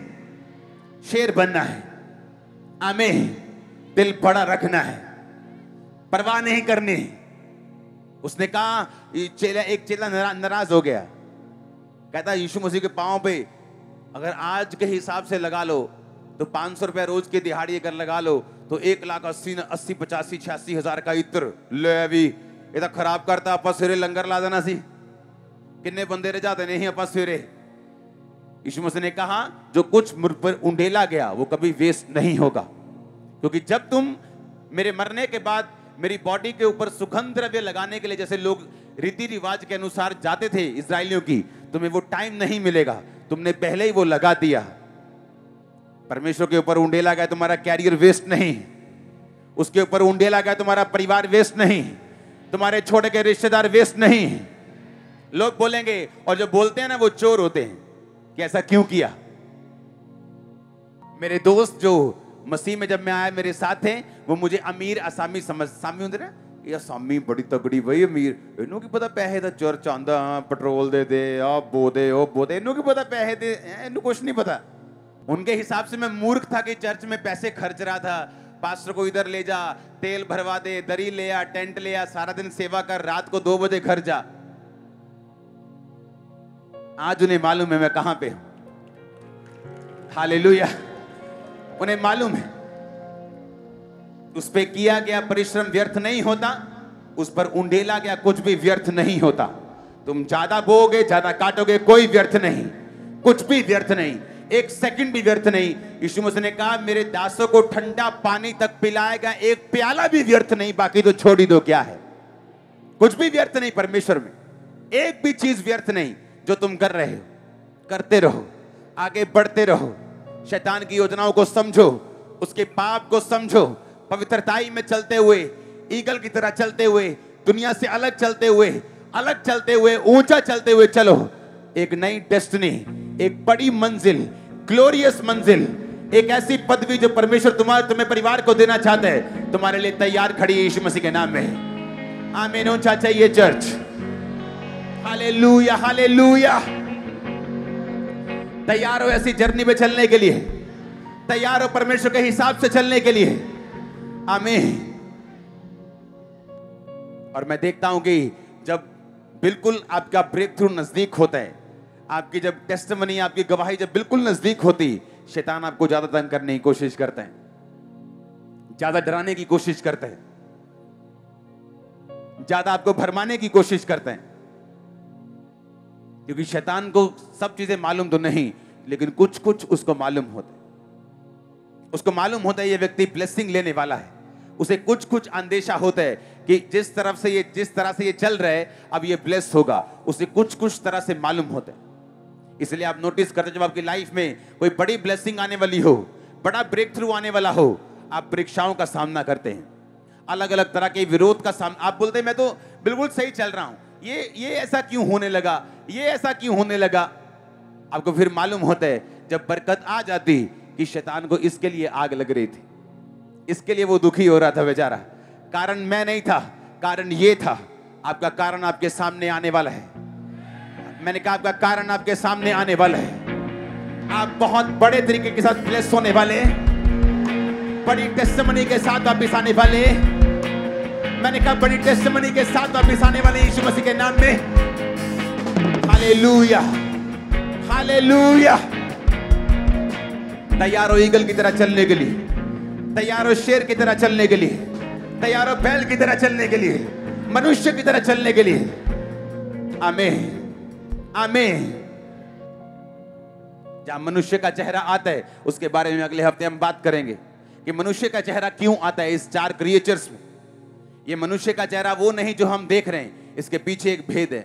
शेर बनना है, आमीन। दिल बड़ा रखना है, परवाह नहीं करनी। उसने कहा, एक चेला नाराज हो गया, कहता यीशु मसीह के पांव पे अगर आज के हिसाब से लगा लो तो 500 रुपया रोज की दिहाड़ी अगर लगा लो तो 1,80,85,86,000 का इत्र ले अभी ये खराब करता। आप सवेरे लंगर ला देना सी, किन्ने बंदे रह जाते नहीं आप सवेरे। यीशु मसीह ने कहा जो कुछ मुझ पर उंडेला गया वो कभी वेस्ट नहीं होगा, क्योंकि जब तुम मेरे मरने के बाद मेरी बॉडी के ऊपर सुगंध द्रव्य लगाने के लिए जैसे लोग रीति रिवाज के अनुसार जाते थे इजरायलियों की, तुम्हें वो टाइम नहीं मिलेगा, तुमने पहले ही वो लगा दिया। परमेश्वर के ऊपर उंडेला गया तुम्हारा कैरियर वेस्ट नहीं, उसके ऊपर उंडेला गया तुम्हारा परिवार वेस्ट नहीं, तुम्हारे छोटे के रिश्तेदार वेस्ट नहीं। लोग बोलेंगे, और जो बोलते हैं ना वो चोर होते हैं कि ऐसा क्यों किया। मेरे दोस्त जो मसीह में जब मैं आया मेरे साथ थे, वो मुझे अमीर असामी समझ, सामी होंगे ना, ये असामी बड़ी तगड़ी भाई अमीर, इन्हों की पता पैसे दा चर्च आंदा, पेट्रोल दे दे, आप बोदे ओ बोदे, इन्हों की पता पैसे दे, इन्हों कुछ नहीं पता। उनके हिसाब से मैं मूर्ख था कि चर्च में पैसे खर्च रहा था। पास्टर को इधर ले जा, तेल भरवा दे, दरी ले आ, टेंट ले आ, सारा दिन सेवा कर, रात को 2 बजे घर जा। आज उन्हें मालूम है मैं कहां पे हूं। हालेलुया। उन्हें मालूम है उस पे किया गया परिश्रम व्यर्थ नहीं होता, उस पर उंडेला गया कुछ भी व्यर्थ नहीं होता। तुम ज्यादा बोओगे, ज्यादा काटोगे, कोई व्यर्थ नहीं, कुछ भी व्यर्थ नहीं, एक सेकंड भी व्यर्थ नहीं। यीशु मसीह ने कहा मेरे दासों को ठंडा पानी तक पिलाएगा, एक प्याला भी व्यर्थ नहीं, बाकी तो छोड़ ही दो। क्या है? कुछ भी व्यर्थ नहीं परमेश्वर में, एक भी चीज व्यर्थ नहीं। जो तुम कर रहे हो करते रहो, आगे बढ़ते रहो। शैतान की योजनाओं को समझो, उसके पाप को समझो, पवित्रताई में चलते हुए, ईगल की तरह चलते हुए, दुनिया से अलग चलते हुए, ऊंचा चलते हुए चलो। एक नई डेस्टिनी, एक बड़ी मंजिल, ग्लोरियस मंजिल, एक ऐसी पदवी जो परमेश्वर तुम्हें परिवार को देना चाहता है, तुम्हारे लिए तैयार खड़ी है यीशु मसीह के नाम में। आमीन। ऊंचा चाहिए चर्च। Hallelujah, hallelujah. तैयार हो ऐसी जर्नी में चलने के लिए, तैयार हो परमेश्वर के हिसाब से चलने के लिए। आमीन। और मैं देखता हूं कि जब बिल्कुल आपका ब्रेक थ्रू नजदीक होता है, आपकी जब टेस्टिमनी, आपकी गवाही जब बिल्कुल नजदीक होती, शैतान आपको ज्यादा तंग करने की कोशिश करता है, ज्यादा डराने की कोशिश करता है, ज्यादा आपको भरमाने की कोशिश करता है। क्योंकि शैतान को सब चीजें मालूम तो नहीं, लेकिन कुछ कुछ उसको मालूम होता है। उसको मालूम होता है ये व्यक्ति ब्लेसिंग लेने वाला है। उसे कुछ कुछ अंदेशा होता है कि जिस तरह से ये चल रहा है अब ये ब्लेस होगा, उसे कुछ कुछ तरह से मालूम होता है। इसलिए आप नोटिस करते जब आपकी लाइफ में कोई बड़ी ब्लेसिंग आने वाली हो, बड़ा ब्रेक थ्रू आने वाला हो, आप परीक्षाओं का सामना करते हैं, अलग अलग तरह के विरोध का सामना। आप बोलते हैं मैं तो बिल्कुल सही चल रहा हूं, ये ऐसा क्यों होने लगा, ये ऐसा क्यों होने लगा। आपको फिर मालूम होता है जब बरकत आ जाती कि शैतान को इसके लिए आग लग रही थी, इसके लिए वो दुखी हो रहा था बेचारा। कारण मैं नहीं था, कारण ये था। आपका कारण आपके सामने आने वाला है। मैंने कहा आपका कारण आपके सामने आने वाला है। आप बहुत बड़े तरीके के साथ ब्लेस होने वाले, बड़ी टेस्टिमनी के साथ वापिस आने वाले। मैंने कहा बड़ी टेस्टिमनी के साथ वापस आने वाले यीशु मसीह के नाम में। Hallelujah, hallelujah. तैयार हो ईगल की तरह चलने के लिए, तैयार हो शेर की तरह चलने के लिए, तैयार हो बैल की तरह चलने के लिए, मनुष्य की तरह चलने के लिए। आमीन, आमीन। जहां मनुष्य का चेहरा आता है उसके बारे में अगले हफ्ते हम बात करेंगे कि मनुष्य का चेहरा क्यों आता है इस 4 क्रिएचर्स में। ये मनुष्य का चेहरा वो नहीं जो हम देख रहे हैं, इसके पीछे एक भेद है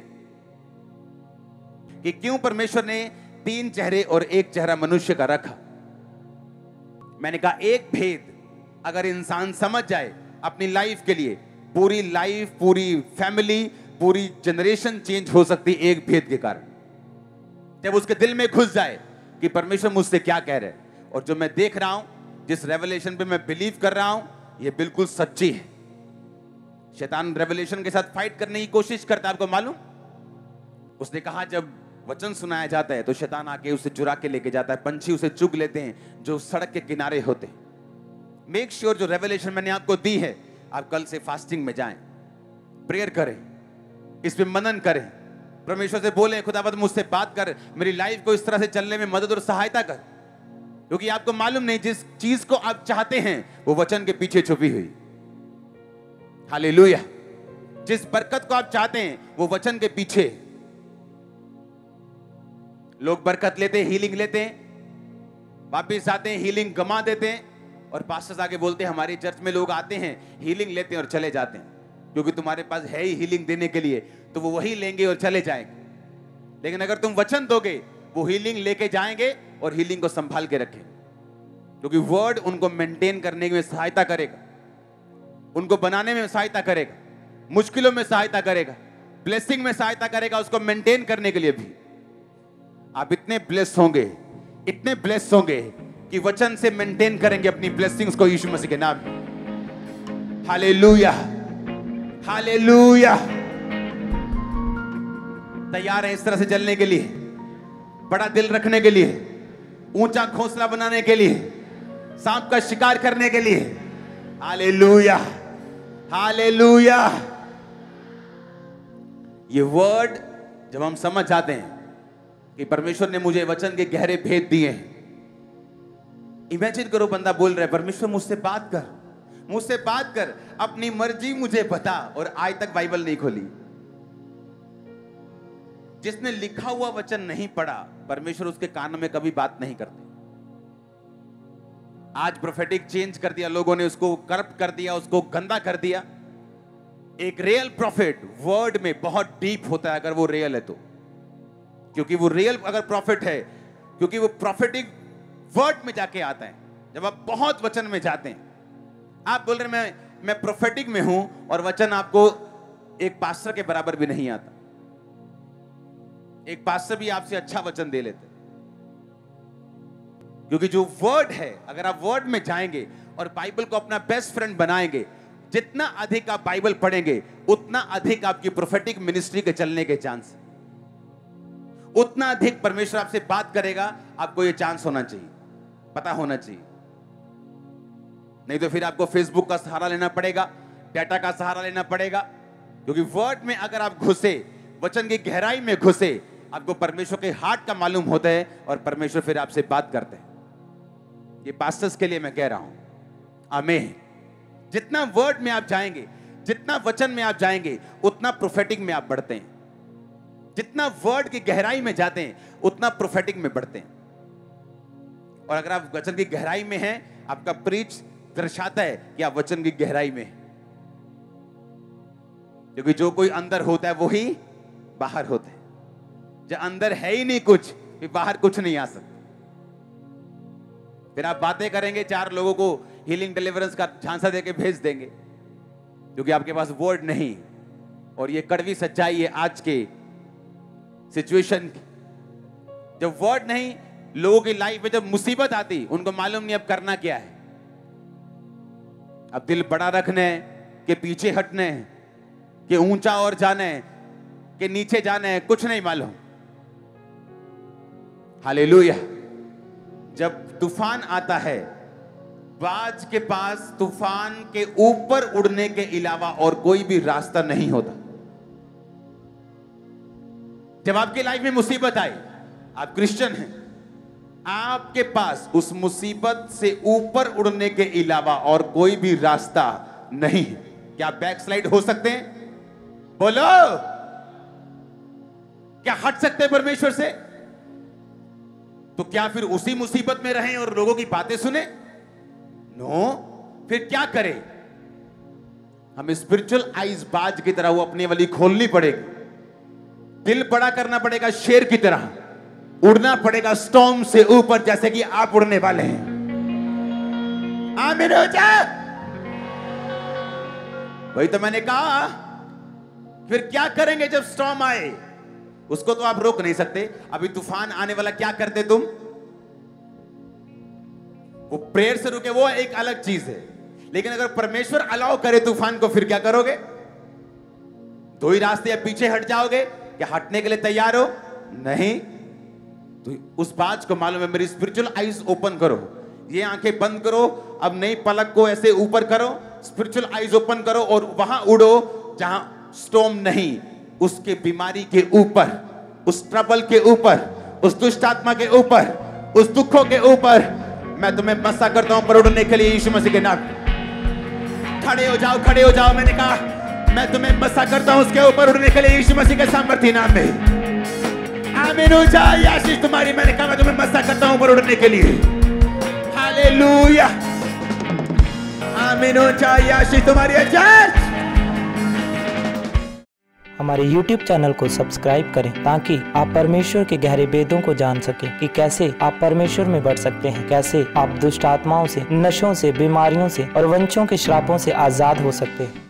कि क्यों परमेश्वर ने 3 चेहरे और 1 चेहरा मनुष्य का रखा। मैंने कहा एक भेद अगर इंसान समझ जाए अपनी लाइफ के लिए, पूरी लाइफ, पूरी फैमिली, पूरी जनरेशन चेंज हो सकती एक भेद के कारण। जब उसके दिल में घुस जाए कि परमेश्वर मुझसे क्या कह रहे हैं, और जो मैं देख रहा हूं, जिस रेवलेशन पे मैं बिलीव कर रहा हूं, ये बिल्कुल सच्ची है। शैतान रेवलेशन के साथ फाइट करने की कोशिश करता है, आपको मालूम। उसने कहा जब वचन सुनाया जाता है तो शैतान आके उसे चुरा के लेके जाता है, पंछी उसे चुग लेते हैं जो सड़क के किनारे होते हैं। मेक श्योर जो रेवलेशन मैंने आपको दी है, आप कल से फास्टिंग में जाएं, प्रेयर करें, इस पे मनन करें, परमेश्वर से बोलें खुदावंद मुझसे बात कर, मेरी लाइफ को इस तरह से चलने में मदद और सहायता कर। क्योंकि आपको मालूम नहीं जिस चीज को आप चाहते हैं वो वचन के पीछे छुपी हुई। हालेलुया। जिस बरकत को आप चाहते हैं वो वचन के पीछे। लोग बरकत लेते हैं, हीलिंग लेते हैं, वापिस आते हैं, हीलिंग गमा देते हैं, और पास्टर्स आके बोलते हैं हमारी चर्च में लोग आते हैं, हीलिंग लेते हैं और चले जाते हैं। क्योंकि तुम्हारे पास है ही हीलिंग देने के लिए, तो वो वही लेंगे और चले जाएंगे। लेकिन अगर तुम वचन दोगे, वो हीलिंग लेके जाएंगे और हीलिंग को संभाल के रखेंगे। क्योंकि वर्ड उनको मेंटेन करने में सहायता करेगा, उनको बनाने में सहायता करेगा, मुश्किलों में सहायता करेगा, ब्लेसिंग में सहायता करेगा, उसको मेंटेन करने के लिए भी। आप इतने ब्लेस होंगे, इतने ब्लेस होंगे कि वचन से मेंटेन करेंगे अपनी ब्लेसिंग्स को यीशु मसीह के नाम में। Hallelujah, hallelujah. तैयार है इस तरह से चलने के लिए, बड़ा दिल रखने के लिए, ऊंचा घोंसला बनाने के लिए, सांप का शिकार करने के लिए। Hallelujah, hallelujah. ये वर्ड जब हम समझ जाते हैं कि परमेश्वर ने मुझे वचन के गहरे भेद दिए हैं। इमेजिन करो बंदा बोल रहा है परमेश्वर मुझसे बात कर, मुझसे बात कर, अपनी मर्जी मुझे बता, और आज तक बाइबल नहीं खोली। जिसने लिखा हुआ वचन नहीं पढ़ा, परमेश्वर उसके कान में कभी बात नहीं करते। आज प्रोफेटिक चेंज कर दिया लोगों ने, उसको करप्ट कर दिया, उसको गंदा कर दिया। एक रियल प्रॉफिट वर्ड में बहुत डीप होता है अगर वो रियल है तो। क्योंकि वो रियल अगर प्रॉफिट है, क्योंकि वो प्रॉफिटिक वर्ड में जाके आता है। जब आप बहुत वचन में जाते हैं, आप बोल रहे मैं प्रोफेटिक में हूं, और वचन आपको एक पास्टर के बराबर भी नहीं आता। एक पास्टर भी आपसे अच्छा वचन दे लेते, क्योंकि जो वर्ड है, अगर आप वर्ड में जाएंगे और बाइबल को अपना बेस्ट फ्रेंड बनाएंगे, जितना अधिक आप बाइबल पढ़ेंगे उतना अधिक आपकी प्रोफेटिक मिनिस्ट्री के चलने के चांस, उतना अधिक परमेश्वर आपसे बात करेगा। आपको यह चांस होना चाहिए, पता होना चाहिए। नहीं तो फिर आपको फेसबुक का सहारा लेना पड़ेगा, डाटा का सहारा लेना पड़ेगा। क्योंकि वर्ड में अगर आप घुसे, वचन की गहराई में घुसे, आपको परमेश्वर के हार्ट का मालूम होता है, और परमेश्वर फिर आपसे बात करते हैं। ये पास्टर्स के लिए मैं कह रहा हूं, आमीन। जितना वर्ड में आप जाएंगे, जितना वचन में आप जाएंगे, उतना प्रोफेटिक में आप बढ़ते हैं। जितना वर्ड की गहराई में जाते हैं, उतना प्रोफेटिक में बढ़ते हैं। और अगर आप वचन की गहराई में हैं, आपका प्रीच दर्शाता है कि आप वचन की गहराई में हैं। क्योंकि जो कोई अंदर होता है वो ही बाहर होता है। जो अंदर है ही नहीं कुछ, फिर बाहर कुछ नहीं आ सकता। फिर आप बातें करेंगे, 4 लोगों को हीलिंग डिलीवरेंस का झांसा देके भेज देंगे, क्योंकि आपके पास वर्ड नहीं। और ये कड़वी सच्चाई है आज के सिचुएशन की। जब वर्ड नहीं, लोगों की लाइफ में जब मुसीबत आती, उनको मालूम नहीं अब करना क्या है। अब दिल बड़ा रखने के पीछे हटने के ऊंचा और जाने के नीचे जाने, कुछ नहीं मालूम। हालेलुया। जब तूफान आता है बाज के पास तूफान के ऊपर उड़ने के अलावा और कोई भी रास्ता नहीं होता। जब आपकी लाइफ में मुसीबत आए, आप क्रिश्चियन हैं, आपके पास उस मुसीबत से ऊपर उड़ने के अलावा और कोई भी रास्ता नहीं है। क्या बैकस्लाइड हो सकते हैं? बोलो, क्या हट सकते हैं परमेश्वर से? तो क्या फिर उसी मुसीबत में रहें और लोगों की बातें सुने? नो, फिर क्या करें? हमें स्पिरिचुअल आइज बाज की तरह वो अपनी वाली खोलनी पड़ेगी, दिल बड़ा करना पड़ेगा, शेर की तरह उड़ना पड़ेगा स्टॉर्म से ऊपर, जैसे कि आप उड़ने वाले हैं। आमीन हो जाए। वही तो मैंने कहा, फिर क्या करेंगे जब स्टॉर्म आए? उसको तो आप रोक नहीं सकते। अभी तूफान आने वाला, क्या करते तुम? वो प्रेयर से रुके, वो एक अलग चीज है। लेकिन अगर परमेश्वर अलाउ करे तूफान को, फिर क्या करोगे? दो ही रास्ते, या पीछे हट जाओगे या हटने के लिए तैयार हो? नहीं। तो उस बात को मालूम है, मेरी स्पिरिचुअल आईज ओपन करो, ये आंखें बंद करो, अब नई पलक को ऐसे ऊपर करो, स्पिरिचुअल आईज ओपन करो और वहां उड़ो जहां स्टॉर्म नहीं, उसके बीमारी के ऊपर, उस ट्रबल के ऊपर, उस दुष्ट आत्मा के ऊपर, उस दुखों के ऊपर। मैं तुम्हें मसा करता हूं पर उड़ने के लिए यीशु मसीह के नाम। खड़े हो जाओ, खड़े हो जाओ। मैंने कहा मैं तुम्हें मसा करता हूं उसके ऊपर उड़ने के लिए यीशु मसीह के सामर्थ्य नाम में। आमीन हो जाए। आशीष तुम्हारी। मैंने कहा मैं तुम्हें मसा करता हूं ऊपर उड़ने के लिए। हालेलुया। आमीन हो जाए। आशीष तुम्हारी। चर्च हमारे YouTube चैनल को सब्सक्राइब करें ताकि आप परमेश्वर के गहरे भेदों को जान सकें कि कैसे आप परमेश्वर में बढ़ सकते हैं, कैसे आप दुष्ट आत्माओं से, नशों से, बीमारियों से और वंशों के श्रापों से आजाद हो सकते हैं।